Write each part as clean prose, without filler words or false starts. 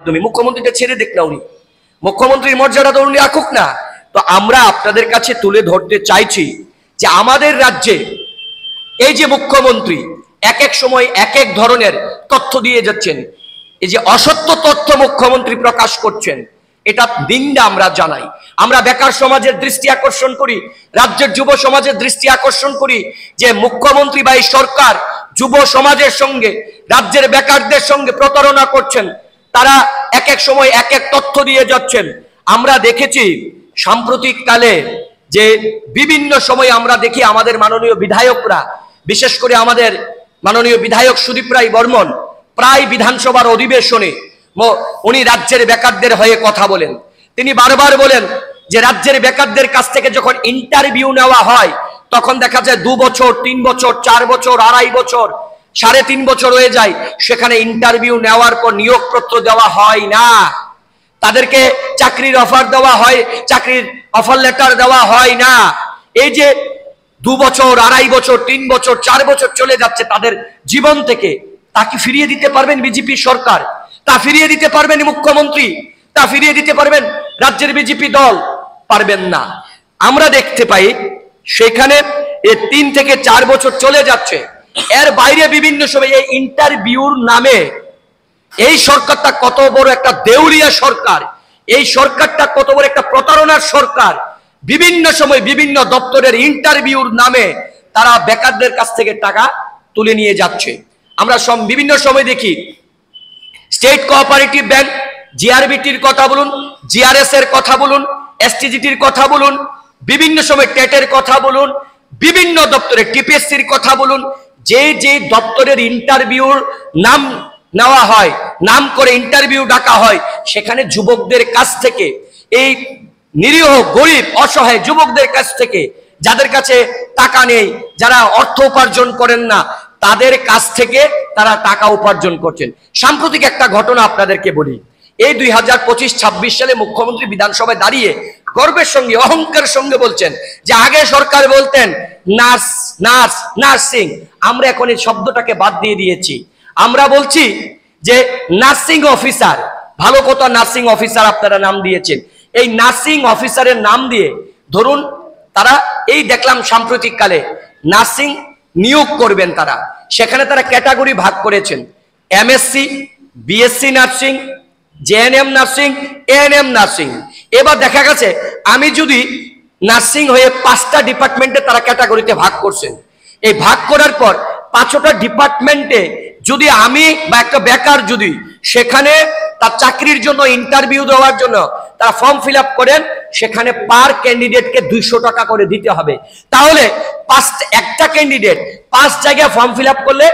তুমি মুখ্যমন্ত্রীটা ছেড়ে দেখ না, উনি মুখ্যমন্ত্রীর মর্যাদা তো উনি রাখুক না। তো আমরা আপনাদের কাছে তুলে ধরতে চাইছি যে আমাদের রাজ্যে এই যে মুখ্যমন্ত্রী এক এক সময় এক এক ধরনের তথ্য দিয়ে যাচ্ছেন, এই যে অসত্য তথ্য মুখ্যমন্ত্রী প্রকাশ করছেন, এটা নিন্দা আমরা জানাই। আমরা বেকার সমাজের দৃষ্টি আকর্ষণ করি, রাজ্যের যুব সমাজের দৃষ্টি আকর্ষণ করি যে মুখ্যমন্ত্রী বা এই সরকার যুব সমাজের সঙ্গে, রাজ্যের বেকারদের সঙ্গে প্রতারণা করছেন। তারা এক এক সময় এক এক তথ্য দিয়ে যাচ্ছেন। আমরা দেখেছি সাম্প্রতিক কালে যে বিভিন্ন সময় আমরা দেখি আমাদের মাননীয় বিধায়করা, বিশেষ করে আমাদের মাননীয় বিধায়ক সুদীপ রায় বর্মন প্রায় বিধানসভার অধিবেশনে উনি রাজ্যের বেকারদের হয়ে কথা বলেন। তিনি বারবার বলেন যে রাজ্যের বেকারদের কাছ থেকে যখন ইন্টারভিউ নেওয়া হয় তখন দেখা যায় 2 বছর, 3 বছর, 4 বছর, 2.5 বছর, 3.5 বছর হয়ে যায়, সেখানে ইন্টারভিউ নেওয়ার পর নিয়োগপত্র দেওয়া হয় না, তাদেরকে চাকরির অফার দেওয়া হয়, চাকরির অফার লেটার দেওয়া হয় না। এই যে 2 বছর, 2.5 বছর, 3 বছর, 4 বছর চলে যাচ্ছে তাদের জীবন থেকে, তা কি ফিরিয়ে দিতে পারবেন বিজেপি সরকার? তা ফিরিয়ে দিতে পারবেন মুখ্যমন্ত্রী? তা ফিরিয়ে দিতে পারবেন রাজ্যের বিজেপি দল? পারবেন না। আমরা দেখতে পাই সেখানে 3 থেকে 4 বছর চলে যাচ্ছে, এর বাইরে বিভিন্ন সময় এই ইন্টারভিউর নামে এই সরকারটা কত বড় একটা দেউলিয়া সরকার, এই সরকারটা কত বড় একটা প্রতারণার সরকার। বিভিন্ন সময় বিভিন্ন দপ্তরের ইন্টারভিউর নামে তারা বেকারদের কাছ থেকে টাকা তুলে নিয়ে যাচ্ছে। আমরা বিভিন্ন সময় দেখি স্টেট কোঅপারেটিভ ব্যাংক, জিআরবিটির কথা বলুন, জিআরএস এর কথা বলুন, এসটিজিটির কথা বলুন, বিভিন্ন সময় টেটের কথা বলুন, বিভিন্ন দপ্তরে টিপিএসসির কথা বলুন, যে যে দপ্তরের ইন্টারভিউর নাম নেওয়া হয়, নাম করে ইন্টারভিউ ডাকা হয়, সেখানে যুবকদের কাছ থেকে, এই নিরীহ গরিব অসহায় যুবকদের কাছ থেকে, যাদের কাছে টাকা নেই, যারা অর্থ উপার্জন করেন না, তাদের কাছ থেকে তারা টাকা উপার্জন করছেন। সাম্প্রতিক একটা ঘটনা আপনাদেরকে বলি। এই 2025-26 সালে মুখ্যমন্ত্রী বিধানসভায় দাঁড়িয়ে গর্বের সঙ্গে, অহংকারের সঙ্গে বলছেন যে আগে সরকার বলতেন নার্স, নার্স, নার্সিং, আমরা এখন এই শব্দটাকে বাদ দিয়ে দিয়েছি, আমরা বলছি যে নার্সিং অফিসার। ভালো কথা, নার্সিং অফিসার আপনারা নাম দিয়েছেন। এই নার্সিং অফিসারের নাম দিয়ে ধরুন তারা এই দেখলাম সাম্প্রতিক কালে নার্সিং নিয়োগ করবেন, তারা সেখানে তারা ক্যাটাগরি ভাগ করেছেন, MSc, BSc nursing, GNM nursing, ANM nursing. এবার দেখা গেছে আমি যদি নার্সিং হয়ে 5টা ডিপার্টমেন্টে তারা ক্যাটাগরিতে ভাগ করছেন। এই ভাগ করার পর 5টা ডিপার্টমেন্টে যদি আমি বা একটা বেকার যদি সেখানে তার চাকরির জন্য ইন্টারভিউ দেওয়ার জন্য তারা ফর্ম ফিল আপ করেন, সেখানে পার ক্যান্ডিডেটকে 200 টাকা করে দিতে হবে। তাহলে একটা ক্যান্ডিডেট 5 জায়গায় ফর্ম ফিল আপ করলে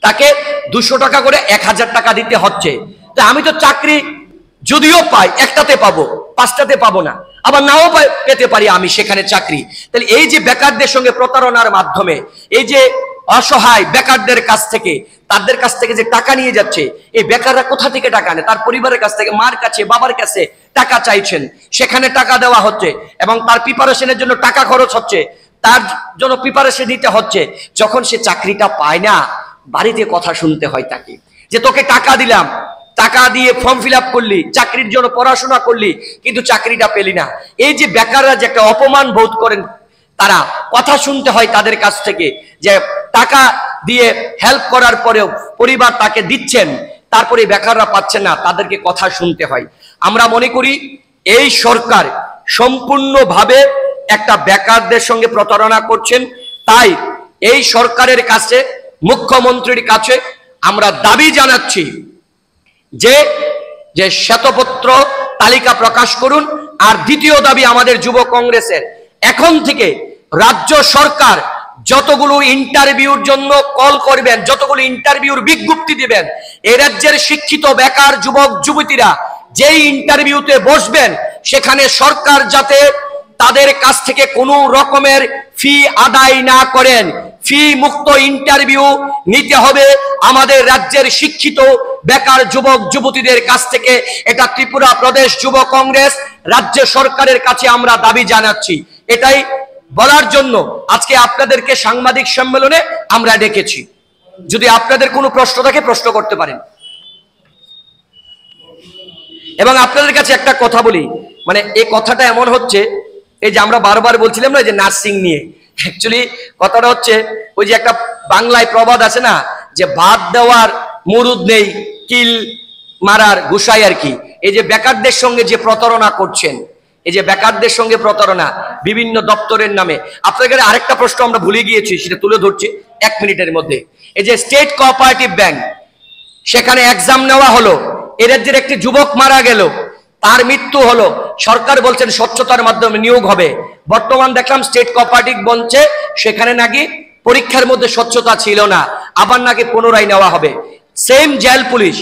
তাকে 200 টাকা করে 1000 টাকা দিতে হচ্ছে। তো আমি তো চাকরি যদিও পাই, একটাতে পাবো, 5টাতে পাবো না, আবার নাও পেতে পারি আমি সেখানে চাকরি। তাহলে এই যে বেকারদের সঙ্গে প্রতারণার মাধ্যমে এই যে অসহায় বেকারদের কাছ থেকে, তাদের কাছ থেকে যে টাকা নিয়ে যাচ্ছে, এই বেকাররা কোথা থেকে টাকা নেয়? তার পরিবারের কাছ থেকে, মার কাছে, বাবার কাছে টাকা চাইছেন, সেখানে টাকা দেওয়া হচ্ছে এবং তার প্রিপারেশনের জন্য টাকা খরচ হচ্ছে, তার জন্য প্রিপারেশন নিতে হচ্ছে। যখন সে চাকরিটা পায় না, বাড়িতে কথা শুনতে হয় তাকে যে তোকে টাকা দিলাম, টাকা দিয়ে ফর্ম ফিল আপ করলি, চাকরির জন্য পড়াশোনা করলি, কিন্তু চাকরিটা পেলি না। এই যে বেকাররা যে একটা অপমান বোধ করেন, তারা কথা শুনতে হয় তাদের কাছ থেকে, যে টাকা দিয়ে হেল্প করার পরেও পরিবার তাকে দিচ্ছেন, তারপরে বেকাররা পাচ্ছেন না, তাদেরকে কথা শুনতে হয়। আমরা মনে করি এই সরকার সম্পূর্ণভাবে একটা বেকারদের সঙ্গে প্রতারণা করছেন। তাই এই সরকারের কাছে, মুখ্যমন্ত্রীর কাছে আমরা দাবি জানাচ্ছি যে যে শ্বেতপত্র তালিকা প্রকাশ করুন। আর দ্বিতীয় দাবি আমাদের যুব কংগ্রেসের, এখন থেকে রাজ্য সরকার যতগুলো ইন্টারভিউর জন্য কল করবেন, যতগুলো ইন্টারভিউর বিজ্ঞপ্তি দিবেন, এই রাজ্যের শিক্ষিত বেকার যুবক যুবতীরা যেই ইন্টারভিউতে বসবেন, সেখানে সরকার যাতে তাদের কাছ থেকে কোনো রকমের ফি আদায় না করেন, ফি মুক্ত ইন্টারভিউ নিতে হবে আমাদের রাজ্যের শিক্ষিত বেকার যুবক যুবতীদের কাছ থেকে। এটা ত্রিপুরা প্রদেশ যুব কংগ্রেস রাজ্য সরকারের কাছে আমরা দাবি জানাচ্ছি। এটাই বলার জন্য আজকে আপনাদেরকে সাংবাদিক সম্মেলনে আমরা ডেকেছি। যদি আপনাদের কোনো প্রশ্ন থাকে প্রশ্ন করতে পারেন। এবং আপনাদের কাছে একটা কথা বলি, মানে এই কথাটা এমন হচ্ছে, এই যে আমরা বারবার বলছিলাম না যে নার্সিং নিয়ে, অ্যাকচুয়ালি কথাটা হচ্ছে ওই যে একটা বাংলায় প্রবাদ আছে না, যে ভাত দেওয়ার মুরুদ নেই কিল মারার গুসাই আর কি। এই যে বেকারদের সঙ্গে যে প্রতারণা করছেন, এই যে বেকারদের সঙ্গে প্রতারণা বিভিন্ন দপ্তরের নামে, আপনাদের আরেকটা প্রশ্ন আমরা ভুলে গিয়েছি, সেটা তুলে ধরছি 1 মিনিটের মধ্যে। এই যে স্টেট কোঅপারেটিভ ব্যাংক, সেখানে এক্সাম নেওয়া হলো, এ রাজ্যের একটি যুবক মারা গেল, তার মৃত্যু হলো, সরকার বলছেন স্বচ্ছতার মাধ্যমে নিয়োগ হবে। বর্তমান দেখলাম স্টেট কোঅপারেটিভ বলছে সেখানে নাকি পরীক্ষার মধ্যে স্বচ্ছতা ছিল না, আবার নাকি পুনরায় নেওয়া হবে। সেম জেল পুলিশ,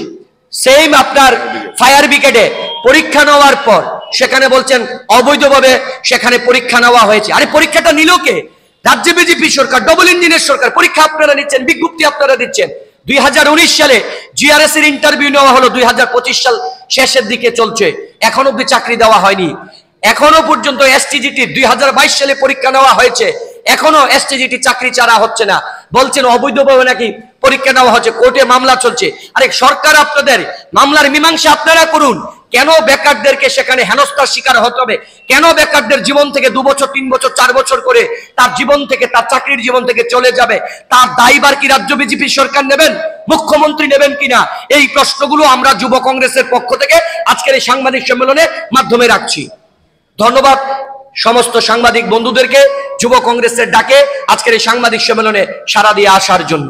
সেম আপনার ফায়ার ব্রিগেডে পরীক্ষা নেওয়ার পর সেখানে বলছেন অবৈধভাবে সেখানে পরীক্ষা নেওয়া হয়েছে। আরে পরীক্ষাটা নিল কে? রাজ্যে বিজেপি সরকার, ডবল ইঞ্জিনের সরকার, পরীক্ষা আপনারা নিচ্ছেন, বিজ্ঞপ্তি আপনারা দিচ্ছেন। 2019 সালে জিআরএস এর ইন্টারভিউ নেওয়া হলো, 2025 সাল শেষের দিকে চলছে, এখন অব্দি চাকরি দেওয়া হয়নি। এখনো পর্যন্ত এসটিজিটি 2022 সালে পরীক্ষা নেওয়া হয়েছে, এখনো এসটিজিটি চাকরি ছাড়া হচ্ছে না, বলছেন অবৈধভাবে নাকি পরীক্ষা নেওয়া হচ্ছে, কোর্টে মামলা চলছে। আরে সরকার আপনাদের মামলার মীমাংসা আপনারা করুন, কেন বেকারদেরকে সেখানে হেনস্থার শিকার হতে হবে? কেন বেকারদের জীবন থেকে 2 বছর 3 বছর 4 বছর করে তার জীবন থেকে, তার চাকরির জীবন থেকে চলে যাবে? তার দায়ভার কি রাজ্য বিজেপি সরকার নেবেন, মুখ্যমন্ত্রী নেবেন কিনা? এই প্রশ্নগুলো আমরা যুব কংগ্রেসের পক্ষ থেকে আজকের এই সাংবাদিক সম্মেলনের মাধ্যমে রাখছি। ধন্যবাদ সমস্ত সাংবাদিক বন্ধুদেরকে যুব কংগ্রেসের ডাকে আজকের এই সাংবাদিক সম্মেলনে সাড়া দিয়ে আসার জন্য।